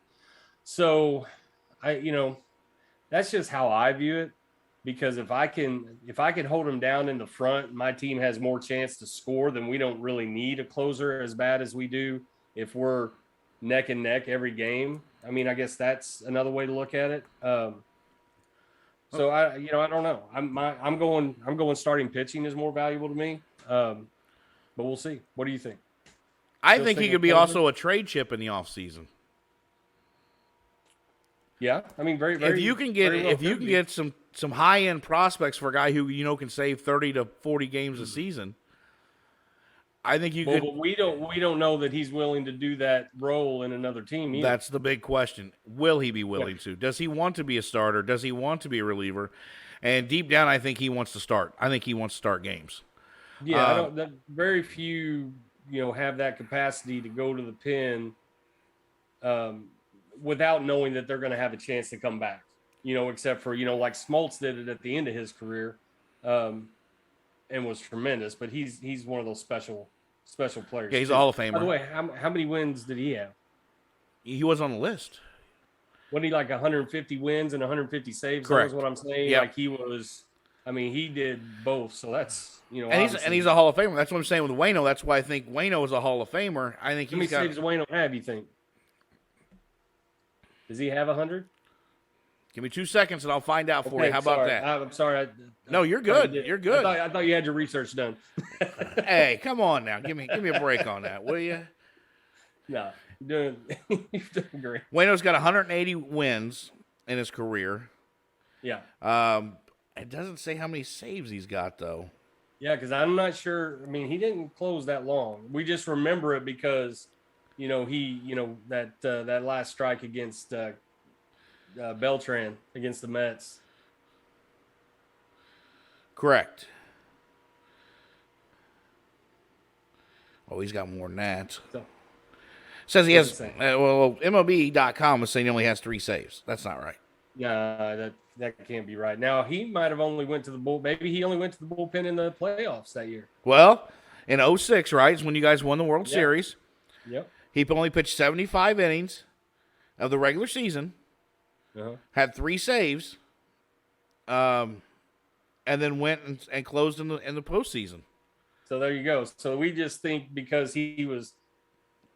So, that's just how I view it. Because if I can hold him down in the front, my team has more chance to score. Then we don't really need a closer as bad as we do if we're neck and neck every game. I mean, I guess that's another way to look at it. So I don't know. I'm going starting pitching is more valuable to me. But we'll see. What do you think? I think he could be also a trade chip in the offseason. Yeah, I mean, very, very. If you can get some high end prospects for a guy who can save 30 to 40 games a season, I think you could. But we don't know that he's willing to do that role in another team either. That's the big question. Will he be willing to? Does he want to be a starter? Does he want to be a reliever? And deep down, I think he wants to start. I think he wants to start games. Yeah, very few have that capacity to go to the pen. Without knowing that they're going to have a chance to come back, except for, like Smoltz did it at the end of his career and was tremendous, but he's one of those special players. Yeah, he's a Hall of Famer. By the way, how many wins did he have? He was on the list. Wasn't he like 150 wins and 150 saves? Correct. That was what I'm saying. Yep. Like he was, he did both. So that's, and he's a Hall of Famer. That's what I'm saying with Waino. That's why I think Waino is a Hall of Famer. I think how many saves does Waino have, you think? Does he have 100? Give me 2 seconds and I'll find out for you. How about that? I'm sorry. No, you're good. You're good. I thought you had your research done. Hey, come on now. Give me a break on that, will you? No, you're doing great. Waino's got 180 wins in his career. Yeah. It doesn't say how many saves he's got though. Yeah, because I'm not sure. I mean, he didn't close that long. We just remember it because, that last strike against Beltran against the Mets. Correct. Oh, he's got more than that. So, says he has. MLB.com is saying he only has 3 saves. That's not right. Yeah, that can't be right. Now he might have only went to the bull. Maybe he only went to the bullpen in the playoffs that year. Well, in 06, right, is when you guys won the World Series. Yep. He only pitched 75 innings of the regular season. Had 3 saves. And then went and closed in the postseason. So there you go. So we just think because he was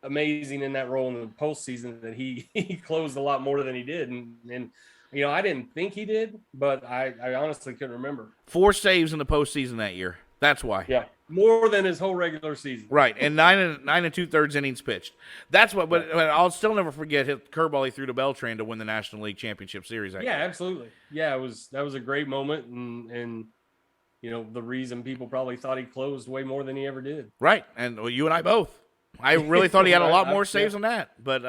amazing in that role in the postseason that he closed a lot more than he did. And I didn't think he did, but I honestly couldn't remember. 4 saves in the postseason that year. That's why. Yeah, more than his whole regular season. Right, and 9 2/3 innings pitched. That's what. But I'll still never forget his curveball he threw to Beltran to win the National League Championship Series. Yeah, absolutely. Yeah, that was a great moment, and the reason people probably thought he closed way more than he ever did. Right, and you and I both. I really thought he had a lot more saves than that. But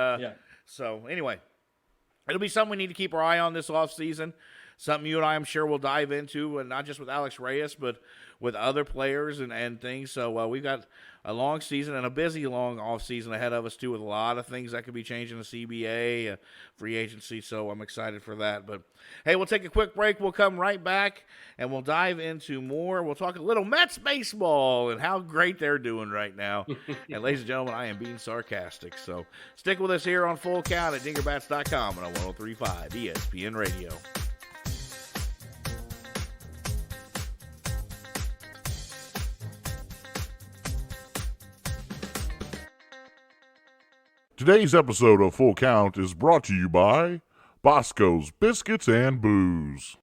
So anyway, it'll be something we need to keep our eye on this offseason. Something you and I, I'm sure, will dive into, and not just with Alex Reyes, but with other players and things. So we've got a long season and a busy long off season ahead of us too, with a lot of things that could be changing the CBA, free agency. So I'm excited for that. But hey, we'll take a quick break. We'll come right back and we'll dive into more. We'll talk a little Mets baseball and how great they're doing right now. And ladies and gentlemen, I am being sarcastic. So stick with us here on Full Count at dingerbats.com and on 103.5 ESPN Radio. Today's episode of Full Count is brought to you by Bosco's Biscuits and Booze.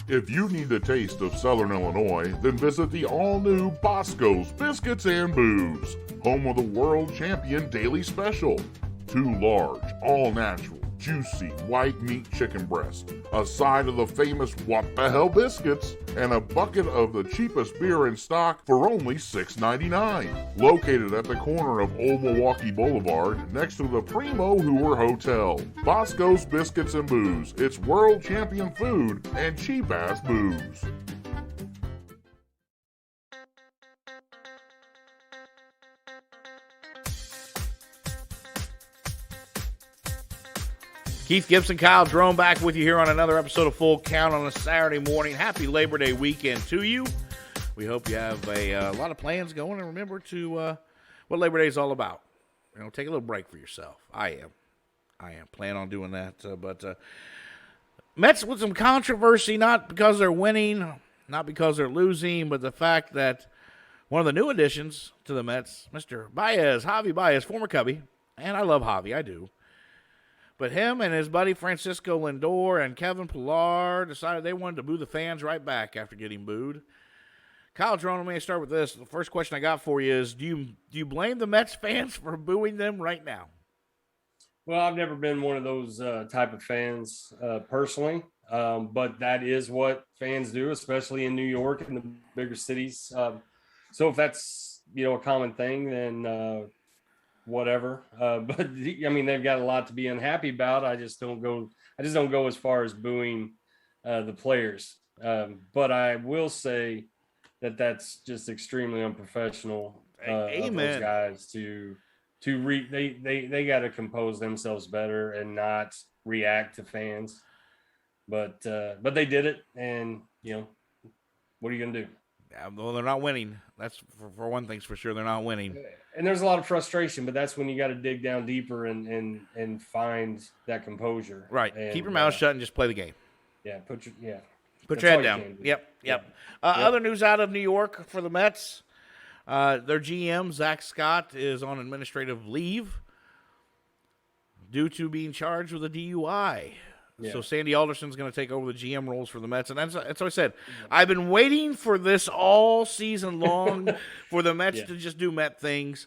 If you need the taste of Southern Illinois, then visit the all-new Bosco's Biscuits and Booze, home of the world champion daily special. 2 large, all-natural, juicy, white meat chicken breasts, a side of the famous What the Hell biscuits, and a bucket of the cheapest beer in stock for only $6.99. Located at the corner of Old Milwaukee Boulevard, next to the Primo Hooer Hotel. Bosco's Biscuits and Booze. It's world champion food and cheap-ass booze. Keith Gibson, Kyle Drone back with you here on another episode of Full Count on a Saturday morning. Happy Labor Day weekend to you. We hope you have a lot of plans going, and remember to what Labor Day is all about. Take a little break for yourself. I am. Plan on doing that. But Mets with some controversy, not because they're winning, not because they're losing, but the fact that one of the new additions to the Mets, Mr. Baez, Javi Baez, former Cubby, and I love Javi, I do. But him and his buddy Francisco Lindor and Kevin Pillar decided they wanted to boo the fans right back after getting booed. Kyle Drone, let me start with this. The first question I got for you is, do you blame the Mets fans for booing them right now? Well, I've never been one of those type of fans personally, but that is what fans do, especially in New York and the bigger cities. So if that's a common thing, then whatever. But I mean, they've got a lot to be unhappy about. I just don't go as far as booing the players. But I will say that that's just extremely unprofessional of those guys they got to compose themselves better and not react to fans. But they did it, and what are you gonna do? Well, they're not winning. That's for one thing's for sure. They're not winning. And there's a lot of frustration, but that's when you got to dig down deeper and find that composure. Right. And, keep your mouth shut and just play the game. Yeah. Put your head down. Yep. Other news out of New York for the Mets. Their GM, Zach Scott, is on administrative leave due to being charged with a DUI. Yeah. So Sandy Alderson's going to take over the GM roles for the Mets. And that's what I said. I've been waiting for this all season long for the Mets to just do Met things.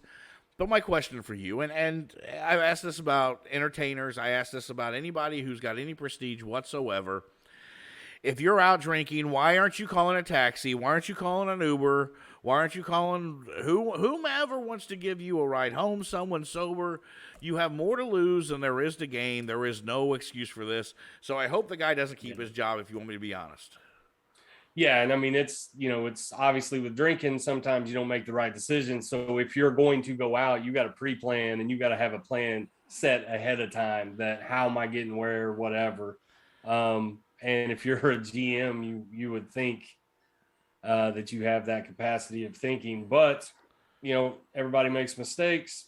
But my question for you, and I've asked this about entertainers. I asked this about anybody who's got any prestige whatsoever. If you're out drinking, why aren't you calling a taxi? Why aren't you calling an Uber? Why aren't you calling whomever wants to give you a ride home, someone sober? You have more to lose than there is to gain. There is no excuse for this. So I hope the guy doesn't keep his job, if you want me to be honest. Yeah, and I mean, it's obviously with drinking, sometimes you don't make the right decision. So if you're going to go out, you got to pre-plan and you got to have a plan set ahead of time that how am I getting where, whatever. And if you're a GM, you would think that you have that capacity of thinking. But, everybody makes mistakes.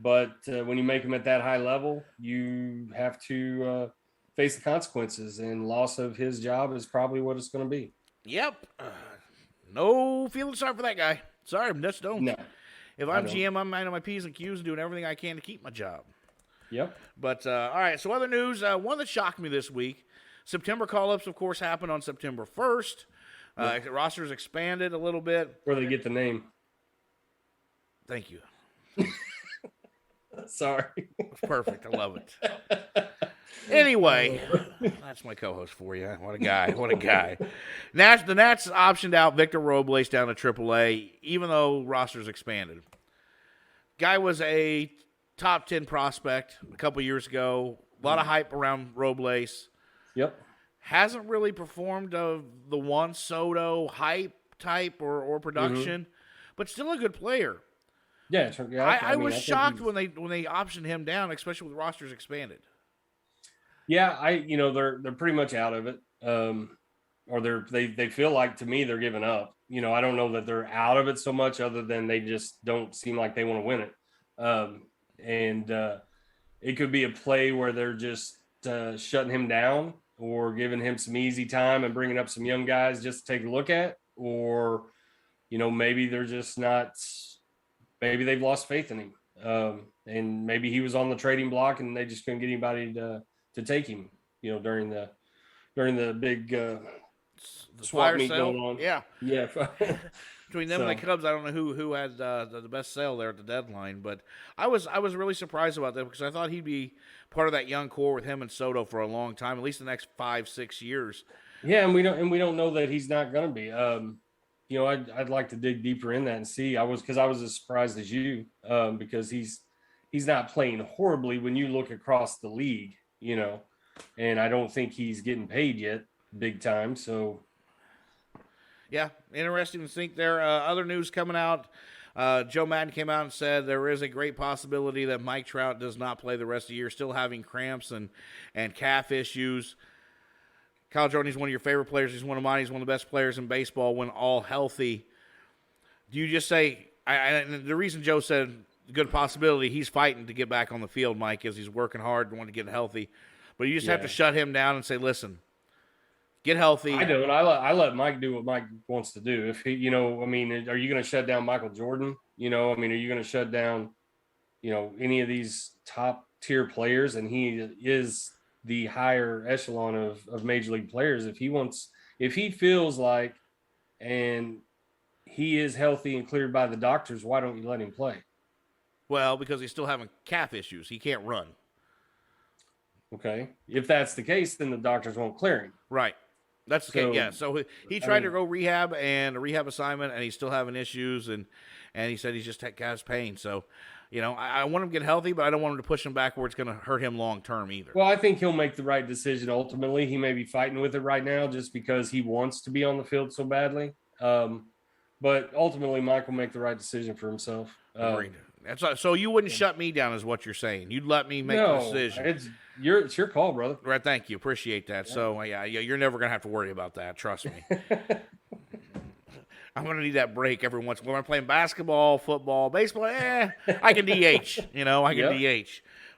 But when you make them at that high level, you have to face the consequences. And loss of his job is probably what it's going to be. Yep. No feeling sorry for that guy. Sorry, just don't. No, if I'm GM, I'm minding my P's and Q's and doing everything I can to keep my job. Yep. But, all right, so other news, one that shocked me this week. September call-ups, of course, happened on September 1st. Rosters expanded a little bit. Where they get the name. Thank you. Sorry. Perfect. I love it. Anyway, that's my co-host for you. What a guy. What a guy. The Nats optioned out Victor Robles down to AAA, even though rosters expanded. Guy was a top 10 prospect a couple years ago. A lot of hype around Robles. Yep. Hasn't really performed of the Juan Soto hype type or production, but still a good player. Yeah, I mean, was I think shocked when they optioned him down, especially with rosters expanded. Yeah, they're pretty much out of it. Or they feel like, to me, they're giving up. I don't know that they're out of it so much, other than they just don't seem like they want to win it. And it could be a play where they're just shutting him down, or giving him some easy time and bringing up some young guys just to take a look at, or maybe they're just not. Maybe they've lost faith in him, and maybe he was on the trading block and they just couldn't get anybody to take him. During the big swap meet going on. Yeah. Between them and the Cubs, I don't know who had the best sale there at the deadline, but I was really surprised about that, because I thought he'd be part of that young core with him and Soto for a long time, at least the next 5-6 years. Yeah, and we don't know that he's not going to be. I'd like to dig deeper in that and see. I was as surprised as you, because he's not playing horribly when you look across the league, and I don't think he's getting paid yet big time. So. Yeah, interesting to think there. Other news coming out, Joe Madden came out and said there is a great possibility that Mike Trout does not play the rest of the year, still having cramps and calf issues. Kyle Jordan, he's one of your favorite players. He's one of mine. He's one of the best players in baseball when all healthy. Do you just say, and the reason Joe said good possibility, he's fighting to get back on the field, Mike, is he's working hard and want to get healthy. But you just have to shut him down and say, listen, get healthy. I don't. I let Mike do what Mike wants to do. If he, are you going to shut down Michael Jordan? Are you going to shut down, any of these top tier players? And he is the higher echelon of major league players. If he feels like, and he is healthy and cleared by the doctors, why don't you let him play? Well, because he's still having calf issues. He can't run. Okay. If that's the case, then the doctors won't clear him. Right. That's the case. Yeah. So he tried to go rehab and a rehab assignment, and he's still having issues, and he said he's just has pain. So, I want him to get healthy, but I don't want him to push him back where it's going to hurt him long term either. Well, I think he'll make the right decision ultimately. He may be fighting with it right now just because he wants to be on the field so badly. But ultimately, Mike will make the right decision for himself. Agreed. So you wouldn't shut me down, is what you're saying. You'd let me make the decision. It's your call, brother. Right, thank you. Appreciate that. Yeah. So, yeah, you're never going to have to worry about that. Trust me. I'm going to need that break every once in a while. When I'm playing basketball, football, baseball, I can DH. I can DH.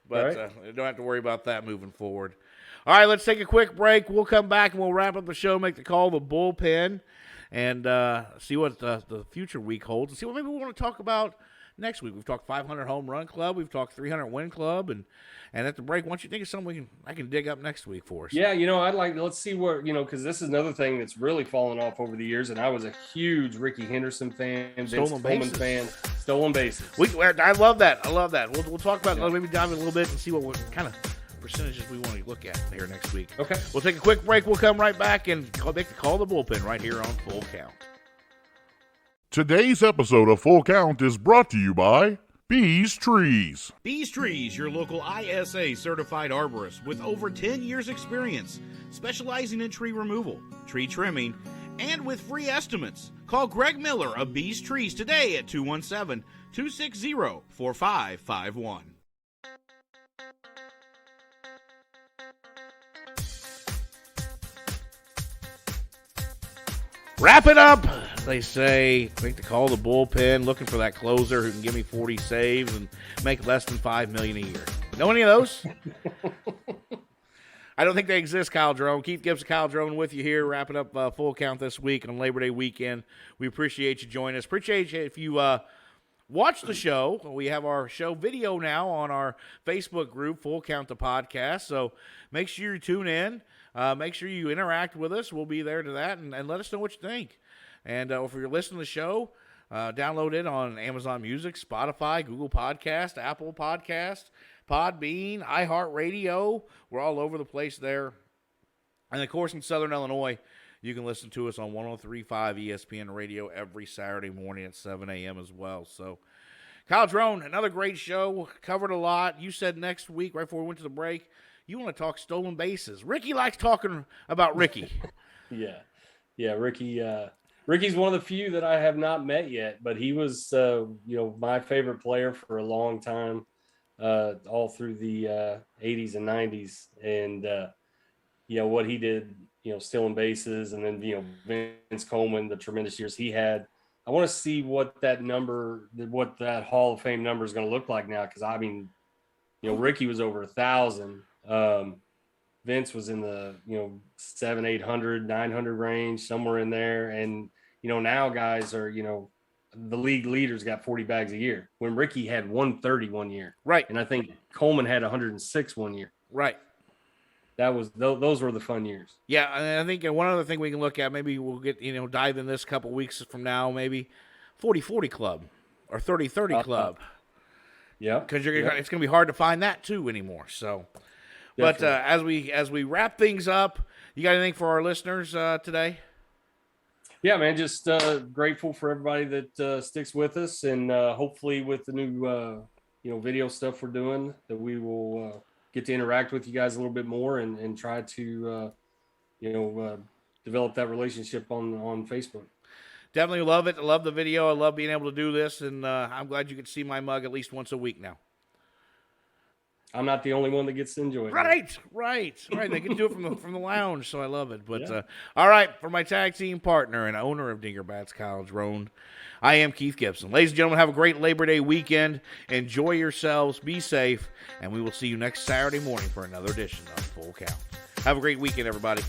But don't have to worry about that moving forward. All right, let's take a quick break. We'll come back and we'll wrap up the show, make the call, the bullpen, and see what the future week holds, and see what maybe we want to talk about next week. We've talked 500 home run club. We've talked 300 win club, and at the break, once you think of something I can dig up next week for us. Yeah, let's see where, because this is another thing that's really fallen off over the years, and I was a huge Ricky Henderson fan, Vince Coleman fan, stolen bases. I love that. We'll talk about maybe dive in a little bit and see what kind of percentages we want to look at here next week. Okay. We'll take a quick break. We'll come right back and make the call the bullpen right here on Full Count. Today's episode of Full Count is brought to you by Bees Trees. Bees Trees, your local ISA certified arborist with over 10 years experience, specializing in tree removal, tree trimming, and with free estimates. Call Greg Miller of Bees Trees today at 217-260-4551. Wrap it up. They say, make the call the bullpen, looking for that closer who can give me 40 saves and make less than $5 million a year. Know any of those? I don't think they exist, Kyle Drone. Keith Gibson, Kyle Drone with you here, wrapping up Full Count this week on Labor Day weekend. We appreciate you joining us. Appreciate you if you watch the show. We have our show video now on our Facebook group, Full Count the Podcast. So make sure you tune in. Make sure you interact with us. We'll be there to that, and let us know what you think. And if you're listening to the show, download it on Amazon Music, Spotify, Google Podcast, Apple Podcast, Podbean, iHeartRadio. We're all over the place there. And, of course, in Southern Illinois, you can listen to us on 103.5 ESPN Radio every Saturday morning at 7 a.m. as well. So, Kyle Drone, another great show. Covered a lot. You said next week, right before we went to the break, you want to talk stolen bases. Ricky likes talking about Ricky. Yeah, Ricky. Ricky's one of the few that I have not met yet, but he was, my favorite player for a long time, all through the 80s and 90s. And, what he did, stealing bases, and then, Vince Coleman, the tremendous years he had. I want to see what that Hall of Fame number is going to look like now. Cause Ricky was over 1,000. Vince was in the, 700, 800, 900 range, somewhere in there. And, now guys are, the league leaders got 40 bags a year when Ricky had 130 one year. Right. And I think Coleman had 106 one year. Right. Those were the fun years. Yeah. And I think one other thing we can look at, maybe we'll get, dive in this couple weeks from now, maybe 40-40 club or 30-30 club. Yeah. Because it's going to be hard to find that too anymore. So, definitely. But as we wrap things up, you got anything for our listeners today? Yeah, man, just grateful for everybody that sticks with us, and hopefully with the new video stuff we're doing, that we will get to interact with you guys a little bit more and try to develop that relationship on Facebook. Definitely love it. I love the video. I love being able to do this, and I'm glad you can see my mug at least once a week now. I'm not the only one that gets to enjoy it. Right. They can do it from the lounge, so I love it. But all right, for my tag team partner and owner of Dingerbats College Roan, I am Keith Gibson. Ladies and gentlemen, have a great Labor Day weekend. Enjoy yourselves. Be safe, and we will see you next Saturday morning for another edition of Full Count. Have a great weekend, everybody.